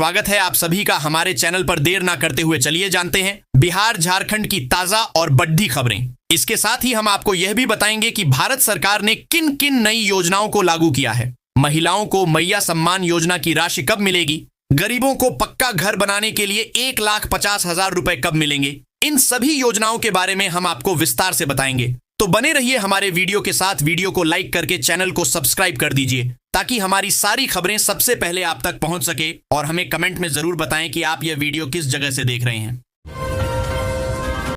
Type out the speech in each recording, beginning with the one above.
स्वागत है आप सभी का हमारे चैनल पर। देर ना करते हुए चलिए जानते हैं बिहार झारखंड की ताजा और बड़ी खबरें। इसके साथ ही हम आपको यह भी बताएंगे कि भारत सरकार ने किन किन नई योजनाओं को लागू किया है। महिलाओं को मैया सम्मान योजना की राशि कब मिलेगी, गरीबों को पक्का घर बनाने के लिए 1,50,000 रुपए कब मिलेंगे, इन सभी योजनाओं के बारे में हम आपको विस्तार से बताएंगे। तो बने रहिए हमारे वीडियो के साथ। वीडियो को लाइक करके चैनल को सब्सक्राइब कर दीजिए ताकि हमारी सारी खबरें सबसे पहले आप तक पहुंच सके। और हमें कमेंट में जरूर बताएं कि आप यह वीडियो किस जगह से देख रहे हैं।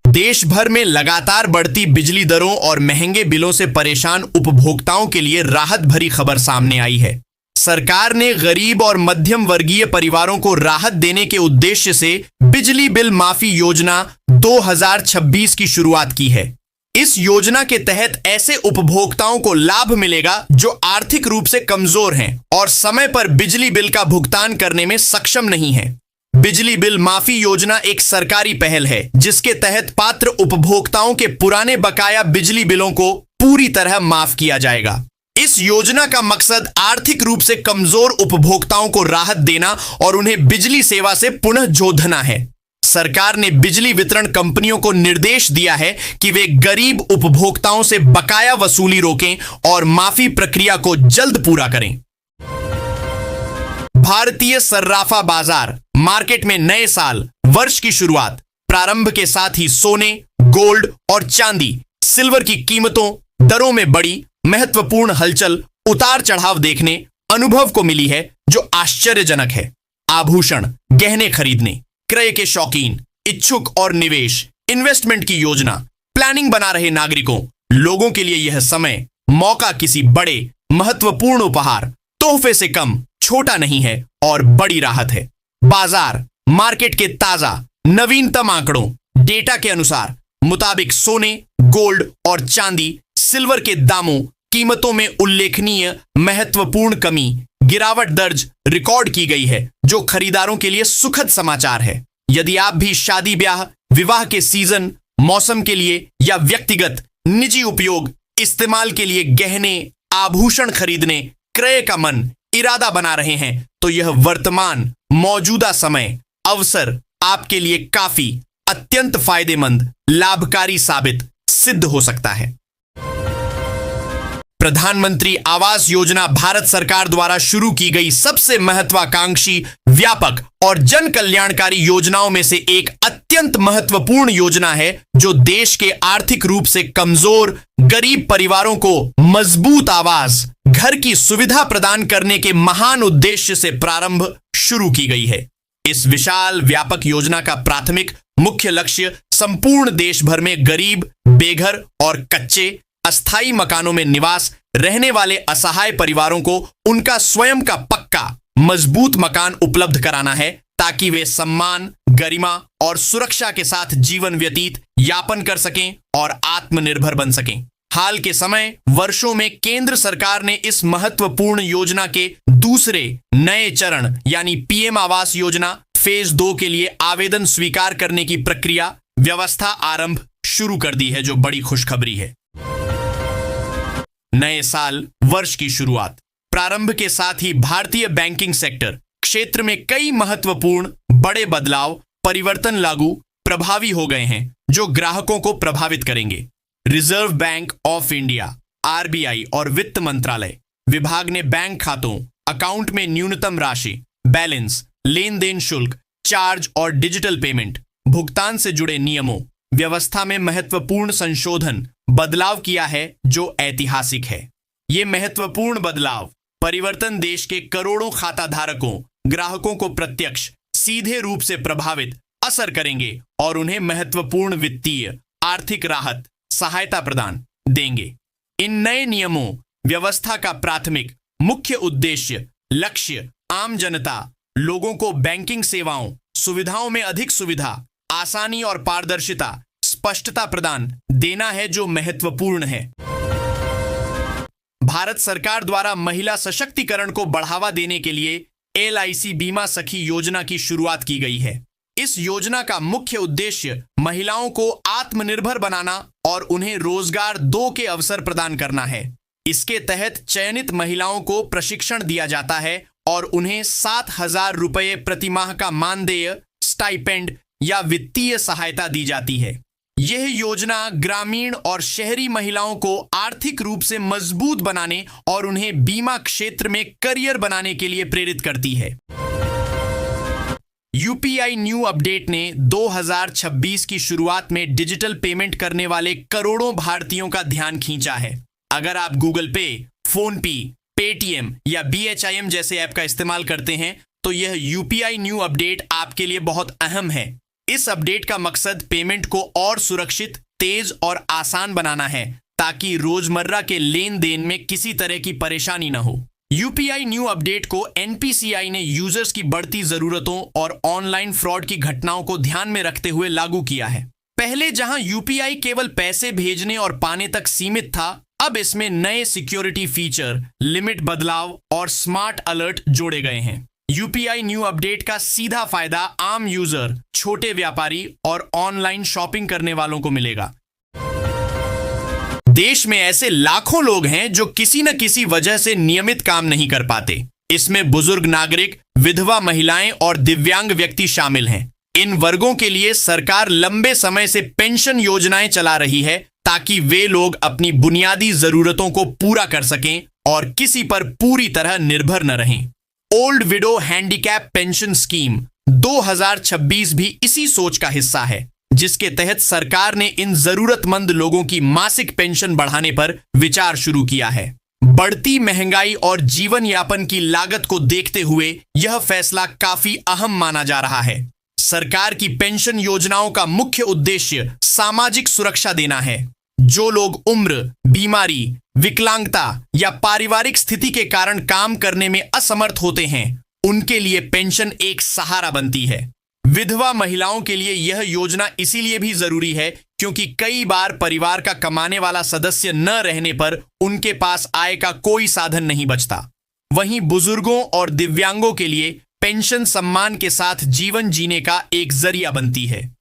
देश भर में लगातार बढ़ती बिजली दरों और महंगे बिलों से परेशान उपभोक्ताओं के लिए राहत भरी खबर सामने आई है। सरकार ने गरीब और मध्यम वर्गीय परिवारों को राहत देने के उद्देश्य से बिजली बिल माफी योजना 2026 की शुरुआत की है। इस योजना के तहत ऐसे उपभोक्ताओं को लाभ मिलेगा जो आर्थिक रूप से कमजोर हैं और समय पर बिजली बिल का भुगतान करने में सक्षम नहीं है। बिजली बिल माफी योजना एक सरकारी पहल है जिसके तहत पात्र उपभोक्ताओं के पुराने बकाया बिजली बिलों को पूरी तरह माफ किया जाएगा। इस योजना का मकसद आर्थिक रूप से कमजोर उपभोक्ताओं को राहत देना और उन्हें बिजली सेवा से पुनः जोड़ना है। सरकार ने बिजली वितरण कंपनियों को निर्देश दिया है कि वे गरीब उपभोक्ताओं से बकाया वसूली रोकें और माफी प्रक्रिया को जल्द पूरा करें। भारतीय सर्राफा बाजार मार्केट में नए साल वर्ष की शुरुआत प्रारंभ के साथ ही सोने, गोल्ड और चांदी, सिल्वर की कीमतों दरों में बड़ी महत्वपूर्ण हलचल उतार चढ़ाव देखने अनुभव को मिली है जो आश्चर्यजनक है। आभूषण, गहने खरीदने, क्रय के शौकीन, इच्छुक और निवेश इन्वेस्टमेंट की योजना प्लानिंग बना रहे नागरिकों, लोगों के लिए यह समय मौका किसी बड़े महत्वपूर्ण उपहार तोहफे से कम छोटा नहीं है और बड़ी राहत है। बाजार मार्केट के ताजा नवीनतम आंकड़ों डेटा के अनुसार मुताबिक सोने, गोल्ड और चांदी, सिल्वर के दामों कीमतों में उल्लेखनीय महत्वपूर्ण कमी गिरावट दर्ज रिकॉर्ड की गई है जो खरीदारों के लिए सुखद समाचार है। यदि आप भी शादी ब्याह विवाह के सीजन मौसम के लिए या व्यक्तिगत निजी उपयोग इस्तेमाल के लिए गहने आभूषण खरीदने क्रय का मन इरादा बना रहे हैं तो यह वर्तमान मौजूदा समय अवसर आपके लिए काफी अत्यंत फायदेमंद लाभकारी साबित सिद्ध हो सकता है। प्रधानमंत्री आवास योजना भारत सरकार द्वारा शुरू की गई सबसे महत्वाकांक्षी, व्यापक और जन कल्याणकारी योजनाओं में से एक अत्यंत महत्वपूर्ण योजना है जो देश के आर्थिक रूप से कमजोर गरीब परिवारों को मजबूत आवास, घर की सुविधा प्रदान करने के महान उद्देश्य से प्रारंभ शुरू की गई है। इस विशाल व्यापक योजना का प्राथमिक मुख्य लक्ष्य संपूर्ण देश भर में गरीब, बेघर और कच्चे अस्थायी मकानों में निवास रहने वाले असहाय परिवारों को उनका स्वयं का पक्का मजबूत मकान उपलब्ध कराना है ताकि वे सम्मान, गरिमा और सुरक्षा के साथ जीवन व्यतीत यापन कर सकें और आत्मनिर्भर बन सकें। हाल के समय वर्षों में केंद्र सरकार ने इस महत्वपूर्ण योजना के दूसरे नए चरण यानी पीएम आवास योजना फेज 2 के लिए आवेदन स्वीकार करने की प्रक्रिया व्यवस्था आरंभ शुरू कर दी है जो बड़ी खुशखबरी है। नए साल वर्ष की शुरुआत प्रारंभ के साथ ही भारतीय बैंकिंग सेक्टर क्षेत्र में कई महत्वपूर्ण बड़े बदलाव परिवर्तन लागू प्रभावी हो गए हैं जो ग्राहकों को प्रभावित करेंगे। Reserve bank of India RBI और वित्त मंत्रालय विभाग ने बैंक खातों अकाउंट में न्यूनतम राशि, बैलेंस, लेन देन शुल्क, चार्ज और डिजिटल पेमेंट भुगतान से जुड़े नियमों व्यवस्था में महत्वपूर्ण संशोधन बदलाव किया है जो ऐतिहासिक है। ये महत्वपूर्ण बदलाव परिवर्तन देश के करोड़ों खाता धारकों ग्राहकों को प्रत्यक्ष सीधे रूप से प्रभावित असर करेंगे और उन्हें महत्वपूर्ण वित्तीय आर्थिक राहत सहायता प्रदान देंगे। इन नए नियमों व्यवस्था का प्राथमिक मुख्य उद्देश्य लक्ष्य आम जनता लोगों को बैंकिंग सेवाओं सुविधाओं में अधिक सुविधा, आसानी और पारदर्शिता स्पष्टता प्रदान देना है जो महत्वपूर्ण है। भारत सरकार द्वारा महिला सशक्तिकरण को बढ़ावा देने के लिए LIC बीमा सखी योजना की शुरुआत की गई है। इस योजना का मुख्य उद्देश्य महिलाओं को आत्मनिर्भर बनाना और उन्हें रोजगार 2 के अवसर प्रदान करना है। इसके तहत चयनित महिलाओं को प्रशिक्षण दिया जाता है और उन्हें 7,000 रुपये प्रति माह का मानदेय, स्टाइपेंड या वित्तीय सहायता दी जाती है। यह योजना ग्रामीण और शहरी महिलाओं को आर्थिक रूप से मजबूत बनाने और उन्हें बीमा क्षेत्र में करियर बनाने के लिए प्रेरित करती है। यूपीआई न्यू अपडेट ने 2026 की शुरुआत में डिजिटल पेमेंट करने वाले करोड़ों भारतीयों का ध्यान खींचा है। अगर आप गूगल पे, फोनपे, पेटीएम या BHIM जैसे ऐप का इस्तेमाल करते हैं तो यह यूपीआई न्यू अपडेट आपके लिए बहुत अहम है। इस अपडेट का मकसद पेमेंट को और सुरक्षित, तेज और आसान बनाना है ताकि रोजमर्रा के लेन देन में किसी तरह की परेशानी न हो। यूपीआई न्यू अपडेट को NPCI ने यूजर्स की बढ़ती जरूरतों और ऑनलाइन फ्रॉड की घटनाओं को ध्यान में रखते हुए लागू किया है। पहले जहां यूपीआई केवल पैसे भेजने और पाने तक सीमित था, अब इसमें नए सिक्योरिटी फीचर, लिमिट बदलाव और स्मार्ट अलर्ट जोड़े गए हैं। यूपीआई न्यू अपडेट का सीधा फायदा आम यूजर, छोटे व्यापारी और ऑनलाइन शॉपिंग करने वालों को मिलेगा। देश में ऐसे लाखों लोग हैं जो किसी न किसी वजह से नियमित काम नहीं कर पाते। इसमें बुजुर्ग नागरिक, विधवा महिलाएं और दिव्यांग व्यक्ति शामिल हैं। इन वर्गों के लिए सरकार लंबे समय से पेंशन योजनाएं चला रही है ताकि वे लोग अपनी बुनियादी जरूरतों को पूरा कर सकें और किसी पर पूरी तरह निर्भर न रहें। Old window handicap pension scheme 2026 भी इसी सोच का हिस्सा है, जिसके तहत सरकार ने इन जरूरतमंद लोगों की मासिक पेंशन बढ़ाने पर विचार शुरू किया है। बढ़ती महंगाई और जीवन यापन की लागत को देखते हुए यह फैसला काफी अहम माना जा रहा है। सरकार की पेंशन योजनाओं का मुख्य उद्देश्य सामाजिक सुरक्षा देना है। जो लोग उम्र, बीमारी, विकलांगता या पारिवारिक स्थिति के कारण काम करने में असमर्थ होते हैं, उनके लिए पेंशन एक सहारा बनती है। विधवा महिलाओं के लिए यह योजना इसीलिए भी जरूरी है क्योंकि कई बार परिवार का कमाने वाला सदस्य न रहने पर उनके पास आय का कोई साधन नहीं बचता। वहीं बुजुर्गों और दिव्यांगों के लिए पेंशन सम्मान के साथ जीवन जीने का एक जरिया बनती है।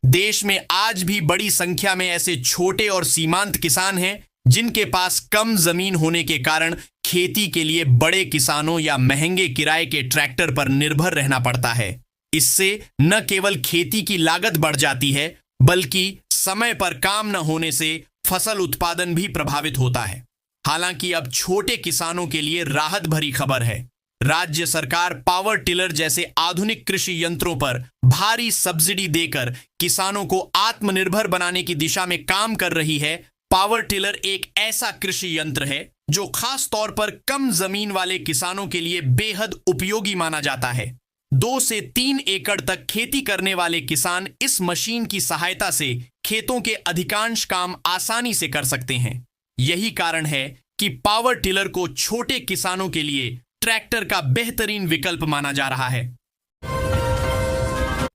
देश में आज भी बड़ी संख्या में ऐसे छोटे और सीमांत किसान हैं जिनके पास कम जमीन होने के कारण खेती के लिए बड़े किसानों या महंगे किराए के ट्रैक्टर पर निर्भर रहना पड़ता है। इससे न केवल खेती की लागत बढ़ जाती है, बल्कि समय पर काम न होने से फसल उत्पादन भी प्रभावित होता है। हालांकि अब छोटे किसानों के लिए राहत भरी खबर है। राज्य सरकार पावर टिलर जैसे आधुनिक कृषि यंत्रों पर भारी सब्सिडी देकर किसानों को आत्मनिर्भर बनाने की दिशा में काम कर रही है। पावर टिलर एक ऐसा कृषि यंत्र है जो खास तौर पर कम जमीन वाले किसानों के लिए बेहद उपयोगी माना जाता है। 2 से 3 एकड़ तक खेती करने वाले किसान इस मशीन की सहायता से खेतों के अधिकांश काम आसानी से कर सकते हैं। यही कारण है कि पावर टिलर को छोटे किसानों के लिए ट्रैक्टर का बेहतरीन विकल्प माना जा रहा है।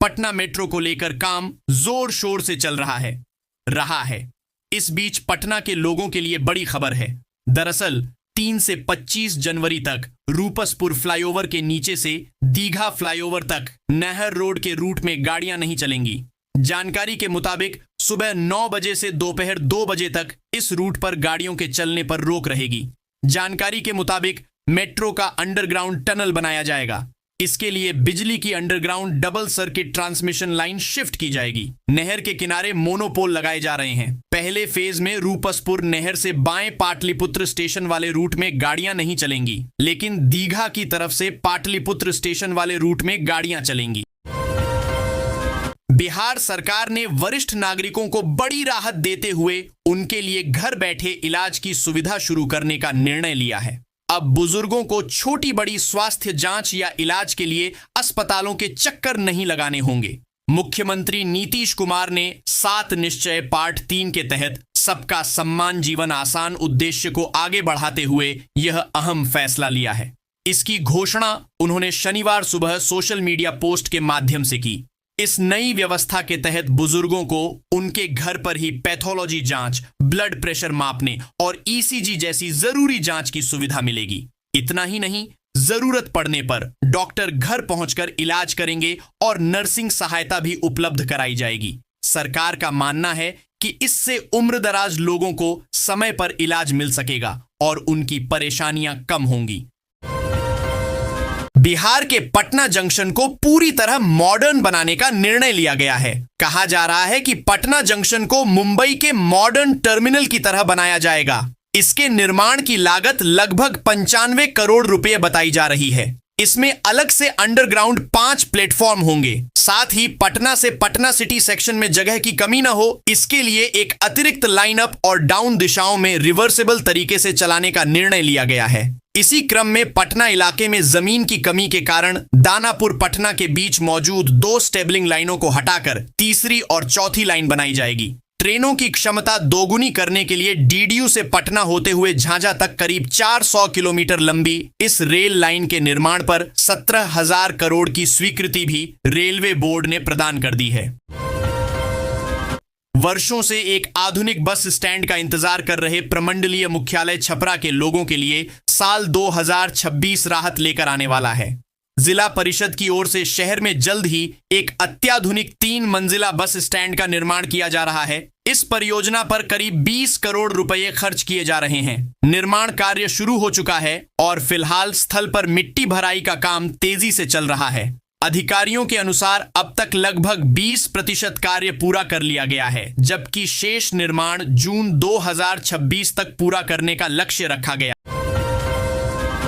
पटना मेट्रो को लेकर काम जोर शोर से चल रहा है। इस बीच पटना के लोगों के लिए बड़ी खबर है। दरअसल 3 से 25 जनवरी तक रूपसपुर फ्लाईओवर के नीचे से दीघा फ्लाईओवर तक नहर रोड के रूट में गाड़ियां नहीं चलेंगी। जानकारी के मुताबिक सुबह 9 बजे से दोपहर 2 बजे तक इस रूट पर गाड़ियों के चलने पर रोक रहेगी। जानकारी के मुताबिक मेट्रो का अंडरग्राउंड टनल बनाया जाएगा। इसके लिए बिजली की underground double circuit transmission line shift की जाएगी। नहर के किनारे मोनोपोल लगाए जा रहे हैं। पहले फेज में रूपसपुर नहर से बाएं पाटलिपुत्र स्टेशन वाले रूट में गाड़ियां नहीं चलेंगी, लेकिन दीघा की तरफ से पाटलिपुत्र स्टेशन वाले रूट में गाड़ियां चलेंगी। बिहार सरकार ने वरिष्ठ नागरिकों को बड़ी राहत देते हुए उनके लिए घर बैठे इलाज की सुविधा शुरू करने का निर्णय लिया है। अब बुजुर्गों को छोटी बड़ी स्वास्थ्य जांच या इलाज के लिए अस्पतालों के चक्कर नहीं लगाने होंगे। मुख्यमंत्री नीतीश कुमार ने 7 निश्चय पार्ट 3 के तहत सबका सम्मान जीवन आसान उद्देश्य को आगे बढ़ाते हुए यह अहम फैसला लिया है। इसकी घोषणा उन्होंने शनिवार सुबह सोशल मीडिया पोस्ट के माध्यम से की। इस नई व्यवस्था के तहत बुजुर्गों को उनके घर पर ही पैथोलॉजी जांच, ब्लड प्रेशर मापने और ECG जैसी जरूरी जांच की सुविधा मिलेगी। इतना ही नहीं, जरूरत पड़ने पर डॉक्टर घर पहुंचकर इलाज करेंगे और नर्सिंग सहायता भी उपलब्ध कराई जाएगी। सरकार का मानना है कि इससे उम्रदराज लोगों को समय पर इलाज मिल सकेगा और उनकी परेशानियां कम होंगी। बिहार के पटना जंक्शन को पूरी तरह मॉडर्न बनाने का निर्णय लिया गया है। कहा जा रहा है कि पटना जंक्शन को मुंबई के मॉडर्न टर्मिनल की तरह बनाया जाएगा। इसके निर्माण की लागत लगभग 95 करोड़ रुपए बताई जा रही है। इसमें अलग से अंडरग्राउंड 5 प्लेटफॉर्म होंगे। साथ ही पटना से पटना सिटी सेक्शन में जगह की कमी न हो, इसके लिए एक अतिरिक्त लाइनअप और डाउन दिशाओं में रिवर्सेबल तरीके से चलाने का निर्णय लिया गया है। इसी क्रम में पटना इलाके में जमीन की कमी के कारण दानापुर पटना के बीच मौजूद 2 स्टेबलिंग लाइनों को हटाकर तीसरी और चौथी लाइन बनाई जाएगी। ट्रेनों की क्षमता दोगुनी करने के लिए डीडीयू से पटना होते हुए झांझा तक करीब 400 किलोमीटर लंबी इस रेल लाइन के निर्माण पर 17,000 करोड़ की स्वीकृति भी रेलवे बोर्ड ने प्रदान कर दी है। वर्षों से एक आधुनिक बस स्टैंड का इंतजार कर रहे प्रमंडलीय मुख्यालय छपरा के लोगों के लिए साल 2026 राहत लेकर आने वाला है। जिला परिषद की ओर से शहर में जल्द ही एक अत्याधुनिक 3 मंजिला बस स्टैंड का निर्माण किया जा रहा है। इस परियोजना पर करीब 20 करोड़ रुपए खर्च किए जा रहे हैं। निर्माण कार्य शुरू हो चुका है और फिलहाल स्थल पर मिट्टी भराई का काम तेजी से चल रहा है। अधिकारियों के अनुसार अब तक लगभग 20% कार्य पूरा कर लिया गया है, जबकि शेष निर्माण जून 2026 तक पूरा करने का लक्ष्य रखा गया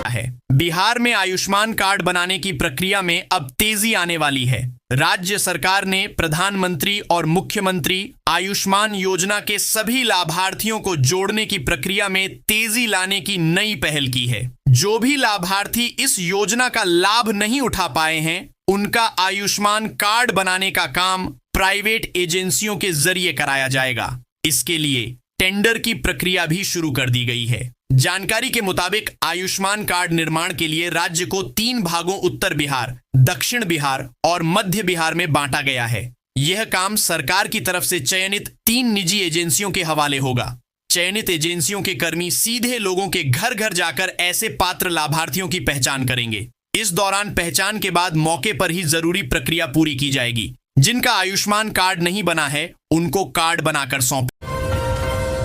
है। बिहार में आयुष्मान कार्ड बनाने की प्रक्रिया में अब तेजी आने वाली है। राज्य सरकार ने प्रधानमंत्री और मुख्यमंत्री आयुष्मान योजना के सभी लाभार्थियों को जोड़ने की प्रक्रिया में तेजी लाने की नई पहल की है। जो भी लाभार्थी इस योजना का लाभ नहीं उठा पाए हैं, उनका आयुष्मान कार्ड बनाने का काम प्राइवेट एजेंसियों के जरिए कराया जाएगा। इसके लिए टेंडर की प्रक्रिया भी शुरू कर दी गई है। जानकारी के मुताबिक आयुष्मान कार्ड निर्माण के लिए राज्य को 3 भागों उत्तर बिहार, दक्षिण बिहार और मध्य बिहार में बांटा गया है। यह काम सरकार की तरफ से चयनित 3 निजी एजेंसियों के हवाले होगा। चयनित एजेंसियों के कर्मी सीधे लोगों के घर घर जाकर ऐसे पात्र लाभार्थियों की पहचान करेंगे। इस दौरान पहचान के बाद मौके पर ही जरूरी प्रक्रिया पूरी की जाएगी। जिनका आयुष्मान कार्ड नहीं बना है, उनको कार्ड बनाकर सौंपेंगे।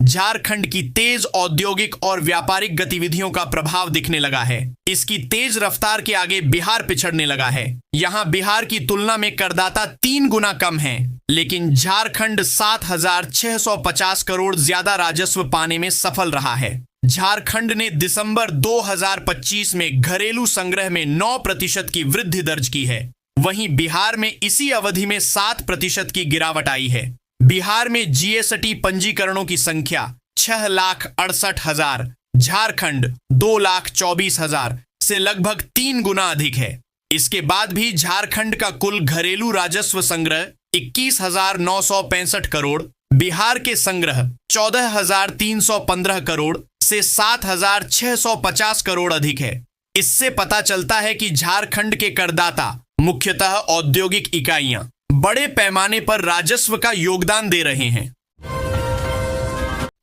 झारखंड की तेज औद्योगिक और व्यापारिक गतिविधियों का प्रभाव दिखने लगा है। इसकी तेज रफ्तार के आगे बिहार पिछड़ने लगा है। यहां बिहार की तुलना में करदाता 3 गुना कम है, लेकिन झारखंड 7,650 करोड़ ज्यादा राजस्व पाने में सफल रहा है। झारखंड ने दिसंबर 2025 में घरेलू संग्रह में 9% की वृद्धि दर्ज की है। वहीं बिहार में इसी अवधि में 7% की गिरावट आई है। बिहार में जीएसटी पंजीकरणों की संख्या 6,68,000, झारखंड 2,24,000 से लगभग 3 गुना अधिक है। इसके बाद भी झारखंड का कुल घरेलू राजस्व संग्रह 21,965 करोड़, बिहार के संग्रह 14,315 करोड़ से 7,650 करोड़ अधिक है। इससे पता चलता है कि झारखंड के करदाता, मुख्यतः औद्योगिक इकाइयां, बड़े पैमाने पर राजस्व का योगदान दे रहे हैं।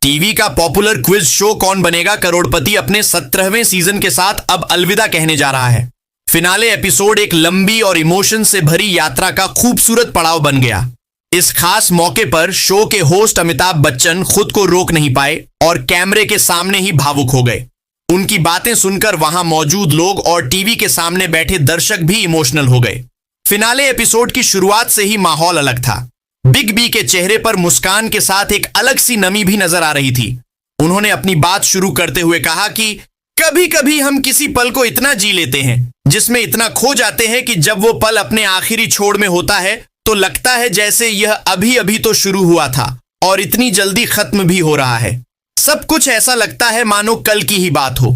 टीवी का पॉपुलर क्विज शो कौन बनेगा करोड़पति अपने 17वें सीजन के साथ अब अलविदा कहने जा रहा है। फिनाले एपिसोड एक लंबी और इमोशन से भरी यात्रा का खूबसूरत पड़ाव बन गया। इस खास मौके पर शो के होस्ट अमिताभ बच्चन खुद को रोक नहीं पाए और कैमरे के सामने ही भावुक हो गए। उनकी बातें सुनकर वहां मौजूद लोग और टीवी के सामने बैठे दर्शक भी इमोशनल हो गए। फिनाले एपिसोड की शुरुआत से ही माहौल अलग था। बिग बी के चेहरे पर मुस्कान के साथ एक अलग सी नमी भी नजर आ रही थी। उन्होंने अपनी बात शुरू करते हुए कहा कि कभी कभी हम किसी पल को इतना जी लेते हैं, जिसमें इतना खो जाते हैं कि जब वो पल अपने आखिरी छोड़ में होता है तो लगता है जैसे यह अभी अभी तो शुरू हुआ था और इतनी जल्दी खत्म भी हो रहा है। सब कुछ ऐसा लगता है मानो कल की ही बात हो।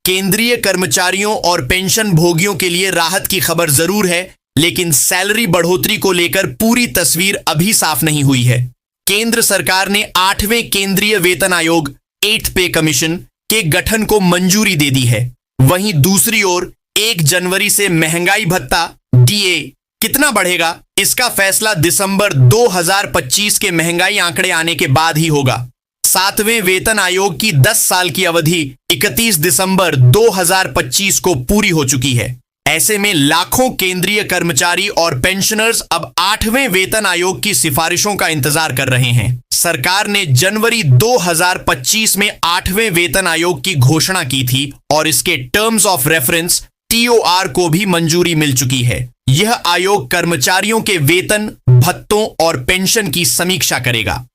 केंद्रीय कर्मचारियों और पेंशन भोगियों के लिए राहत की खबर जरूर है, लेकिन सैलरी बढ़ोतरी को लेकर पूरी तस्वीर अभी साफ नहीं हुई है। केंद्र सरकार ने 8वें केंद्रीय वेतन आयोग 8th पे कमीशन के गठन को मंजूरी दे दी है। वहीं दूसरी ओर 1 जनवरी से महंगाई भत्ता डीए कितना बढ़ेगा, इसका फैसला दिसंबर 2025 के महंगाई आंकड़े आने के बाद ही होगा। 7वें वेतन आयोग की 10 साल की अवधि 31 दिसंबर 2025 को पूरी हो चुकी है। ऐसे में लाखों केंद्रीय कर्मचारी और पेंशनर्स अब 8वें वेतन आयोग की सिफारिशों का इंतजार कर रहे हैं। सरकार ने जनवरी 2025 में 8वें वेतन आयोग की घोषणा की थी और इसके टर्म्स ऑफ रेफरेंस TOR को भी मंजूरी मिल चुकी है। यह आयोग कर्मचारियों के वेतन, भत्तों और पेंशन की समीक्षा करेगा।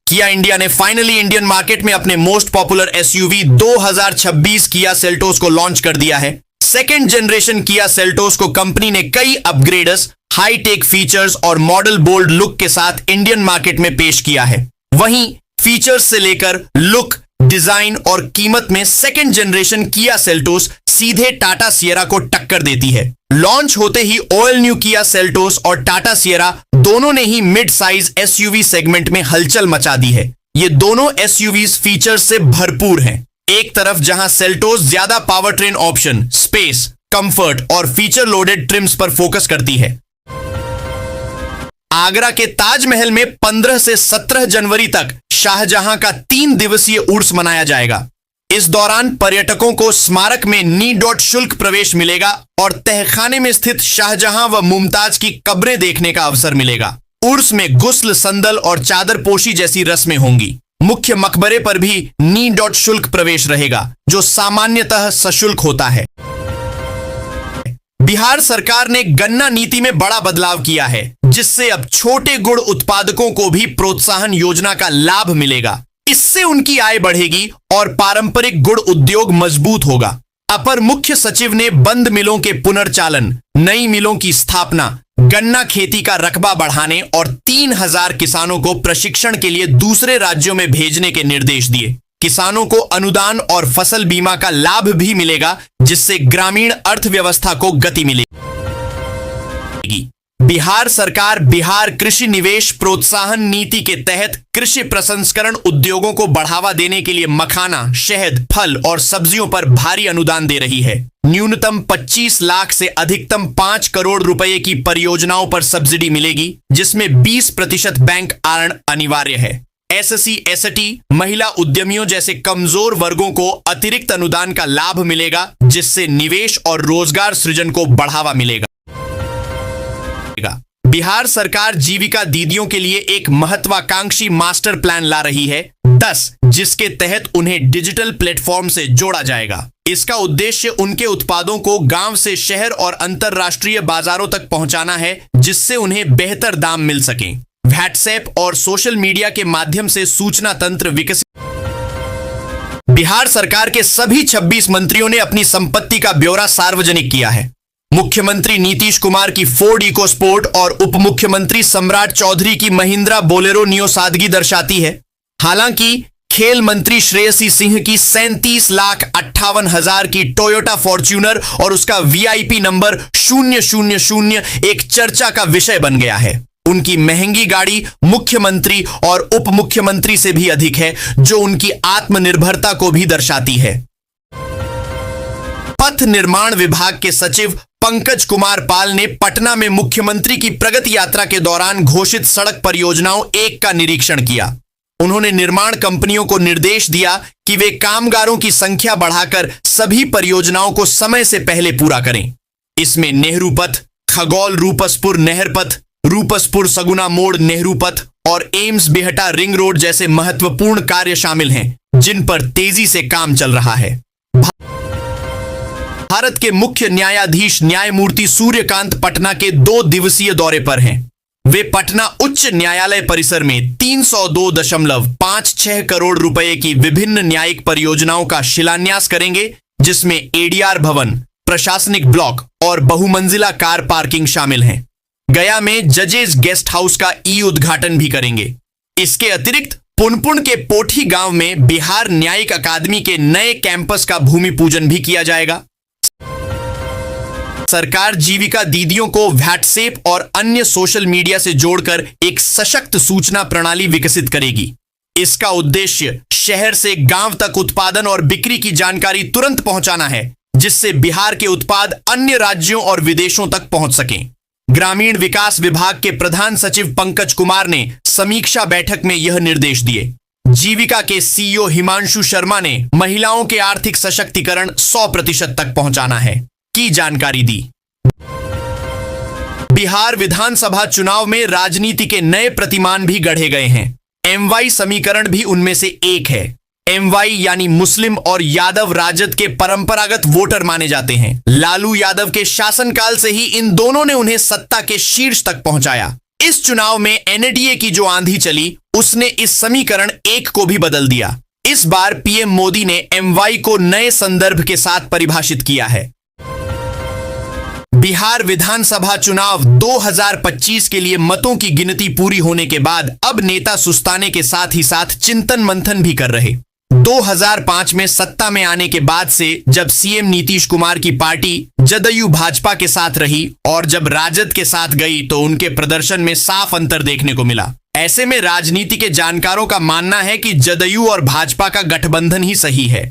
किया इंडिया ने फाइनली इंडियन मार्केट में अपने most popular SUV 2026 Kia Seltos को लॉन्च कर दिया है। सेकेंड जनरेशन किया सेल्टोस को कंपनी ने कई अपग्रेड्स, हाई टेक फीचर्स और मॉडल बोल्ड लुक के साथ इंडियन मार्केट में पेश किया है। वहीं फीचर्स से लेकर लुक, डिजाइन और कीमत में सेकेंड जनरेशन किया सेल्टोस सीधे टाटा सियरा को टक्कर देती है। लॉन्च होते ही ऑल न्यू किया सेल्टोस और टाटा सियरा दोनों ने ही मिड साइज SUV सेगमेंट में हलचल मचा दी है। ये दोनों SUVs फीचर्स से भरपूर हैं। एक तरफ जहां सेल्टोस ज्यादा power train option, space, comfort और फीचर लोडेड ट्रिम्स पर फोकस करती है। आगरा के ताजमहल में 15 से 17 जनवरी तक शाहजहां का 3 दिवसीय उर्स मनाया जाएगा। इस दौरान पर्यटकों को स्मारक में नी शुल्क प्रवेश मिलेगा और तहखाने में स्थित शाहजहां व मुमताज की कब्रें देखने का अवसर मिलेगा। उर्स में गुस्ल, संदल और चादर पोशी जैसी रस्में होंगी। मुख्य मकबरे पर भी नी शुल्क प्रवेश रहेगा, जो सामान्यतः सशुल्क होता है। बिहार सरकार ने गन्ना नीति में बड़ा बदलाव किया है, जिससे अब छोटे गुड़ उत्पादकों को भी प्रोत्साहन योजना का लाभ मिलेगा। इससे उनकी आय बढ़ेगी और पारंपरिक गुड़ उद्योग मजबूत होगा। अपर मुख्य सचिव ने बंद मिलों के पुनर्चालन, नई मिलों की स्थापना, गन्ना खेती का रकबा बढ़ाने और 3000 किसानों को प्रशिक्षण के लिए दूसरे राज्यों में भेजने के निर्देश दिए। किसानों को अनुदान और फसल बीमा का लाभ भी मिलेगा, जिससे ग्रामीण अर्थव्यवस्था को गति मिलेगी। बिहार सरकार बिहार कृषि निवेश प्रोत्साहन नीति के तहत कृषि प्रसंस्करण उद्योगों को बढ़ावा देने के लिए मखाना, शहद, फल और सब्जियों पर भारी अनुदान दे रही है। न्यूनतम 25 लाख से अधिकतम 5 करोड़ रुपए की परियोजनाओं पर सब्सिडी मिलेगी, जिसमें 20% बैंक आरण अनिवार्य है। SC, ST, महिला उद्यमियों जैसे कमजोर वर्गों को अतिरिक्त अनुदान का लाभ मिलेगा, जिससे निवेश और रोजगार सृजन को बढ़ावा मिलेगा। बिहार सरकार जीविका दीदियों के लिए एक महत्वाकांक्षी मास्टर प्लान ला रही है 10, जिसके तहत उन्हें डिजिटल प्लेटफॉर्म से जोड़ा जाएगा। इसका उद्देश्य उनके उत्पादों को गांव से शहर और अंतरराष्ट्रीय बाजारों तक पहुंचाना है, जिससे उन्हें बेहतर दाम मिल सके। व्हाट्सएप और सोशल मीडिया के माध्यम से सूचना तंत्र विकसित। बिहार सरकार के सभी 26 मंत्रियों ने अपनी संपत्ति का ब्यौरा सार्वजनिक किया है। मुख्यमंत्री नीतीश कुमार की फोर्ड इको स्पोर्ट और उप मुख्यमंत्री सम्राट चौधरी की महिंद्रा बोलेरो नियो सादगी दर्शाती है। हालांकि खेल मंत्री श्रेयसी सिंह की 37,58,000 की टोयोटा फॉर्च्यूनर और उसका VIP नंबर 000 एक चर्चा का विषय बन गया है। उनकी महंगी गाड़ी मुख्यमंत्री और उप मुख्यमंत्री से भी अधिक है, जो उनकी आत्मनिर्भरता को भी दर्शाती है। पथ निर्माण विभाग के सचिव पंकज कुमार पाल ने पटना में मुख्यमंत्री की प्रगति यात्रा के दौरान घोषित सड़क परियोजनाओं 1 का निरीक्षण किया। उन्होंने निर्माण कंपनियों को निर्देश दिया कि वे कामगारों की संख्या बढ़ाकर सभी परियोजनाओं को समय से पहले पूरा करें। इसमें नेहरू पथ, खगौल रूपसपुर नहर पथ, रूपसपुर सगुना मोड़ नेहरू पथ और एम्स बिहटा रिंग रोड जैसे महत्वपूर्ण कार्य शामिल हैं, जिन पर तेजी से काम चल रहा है। भारत के मुख्य न्यायाधीश न्यायमूर्ति सूर्यकांत पटना के 2 दिवसीय दौरे पर हैं। वे पटना उच्च न्यायालय परिसर में 302.56 करोड़ रुपए की विभिन्न न्यायिक परियोजनाओं का शिलान्यास करेंगे, जिसमें ADR भवन, प्रशासनिक ब्लॉक और बहुमंजिला कार पार्किंग शामिल हैं। गया में जजेस गेस्ट हाउस का उद्घाटन भी करेंगे। इसके अतिरिक्त पुनपुन के पोठी गांव में बिहार न्यायिक अकादमी के नए कैंपस का भूमि पूजन भी किया जाएगा। सरकार जीविका दीदियों को व्हाट्सएप और अन्य सोशल मीडिया से जोड़कर एक सशक्त सूचना प्रणाली विकसित करेगी। इसका उद्देश्य शहर से गांव तक उत्पादन और बिक्री की जानकारी तुरंत पहुंचाना है, जिससे बिहार के उत्पाद अन्य राज्यों और विदेशों तक पहुंच सकें। ग्रामीण विकास विभाग के प्रधान सचिव पंकज कुमार ने समीक्षा बैठक में यह निर्देश दिए। जीविका के CEO हिमांशु शर्मा ने महिलाओं के आर्थिक सशक्तिकरण 100% तक पहुंचाना है। की जानकारी दी। बिहार विधानसभा चुनाव में राजनीति के नए प्रतिमान भी गढ़े गए हैं। MY समीकरण भी उनमें से एक है। MY यानी मुस्लिम और यादव राजद के परंपरागत वोटर माने जाते हैं। लालू यादव के शासनकाल से ही इन दोनों ने उन्हें सत्ता के शीर्ष तक पहुंचाया। इस चुनाव में NDA की जो आंधी चली उसने इस समीकरण एक को भी बदल दिया। इस बार PM मोदी ने MY को नए संदर्भ के साथ परिभाषित किया है। बिहार विधानसभा चुनाव 2025 के लिए मतों की गिनती पूरी होने के बाद अब नेता सुस्ताने के साथ ही साथ चिंतन मंथन भी कर रहे। 2005 में सत्ता में आने के बाद से जब CM नीतीश कुमार की पार्टी जदयू भाजपा के साथ रही और जब राजद के साथ गई तो उनके प्रदर्शन में साफ अंतर देखने को मिला। ऐसे में राजनीति के जानकारों का मानना है कि जदयू और भाजपा का गठबंधन ही सही है।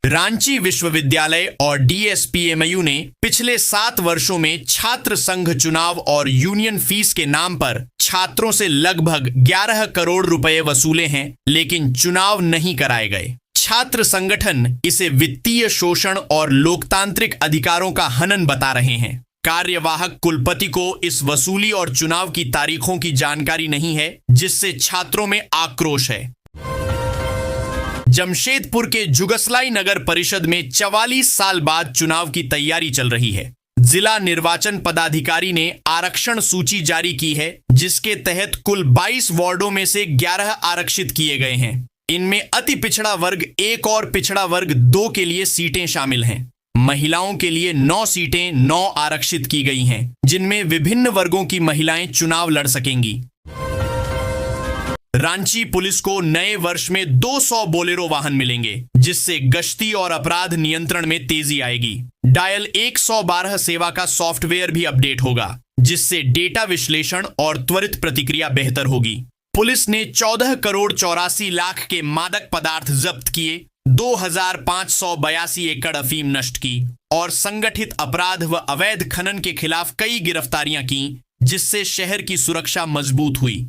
रांची विश्वविद्यालय और DSP-MIU ने पिछले 7 वर्षों में छात्र संघ चुनाव और यूनियन फीस के नाम पर छात्रों से लगभग 11 करोड़ रुपए वसूले हैं, लेकिन चुनाव नहीं कराए गए। छात्र संगठन इसे वित्तीय शोषण और लोकतांत्रिक अधिकारों का हनन बता रहे हैं। कार्यवाहक कुलपति को इस वसूली और चुनाव की तारीखों की जानकारी नहीं है, जिससे छात्रों में आक्रोश है। जमशेदपुर के जुगसलाई नगर परिषद में 44 साल बाद चुनाव की तैयारी चल रही है। जिला निर्वाचन पदाधिकारी ने आरक्षण सूची जारी की है, जिसके तहत कुल 22 वार्डों में से 11 आरक्षित किए गए हैं। इनमें अति पिछड़ा वर्ग 1 और पिछड़ा वर्ग 2 के लिए सीटें शामिल हैं। महिलाओं के लिए 9 सीटें 9 आरक्षित की गई हैं, जिनमें विभिन्न वर्गों की महिलाएं चुनाव लड़ सकेंगी। रांची पुलिस को नए वर्ष में 200 बोलेरो वाहन मिलेंगे, जिससे गश्ती और अपराध नियंत्रण में तेजी आएगी। डायल 112 सेवा का सॉफ्टवेयर भी अपडेट होगा, जिससे डेटा विश्लेषण और त्वरित प्रतिक्रिया बेहतर होगी। पुलिस ने 14 करोड़ 84 लाख के मादक पदार्थ जब्त किए, 2582 एकड़ अफीम नष्ट की और संगठित अपराध व अवैध खनन के खिलाफ कई गिरफ्तारियां की, जिससे शहर की सुरक्षा मजबूत हुई।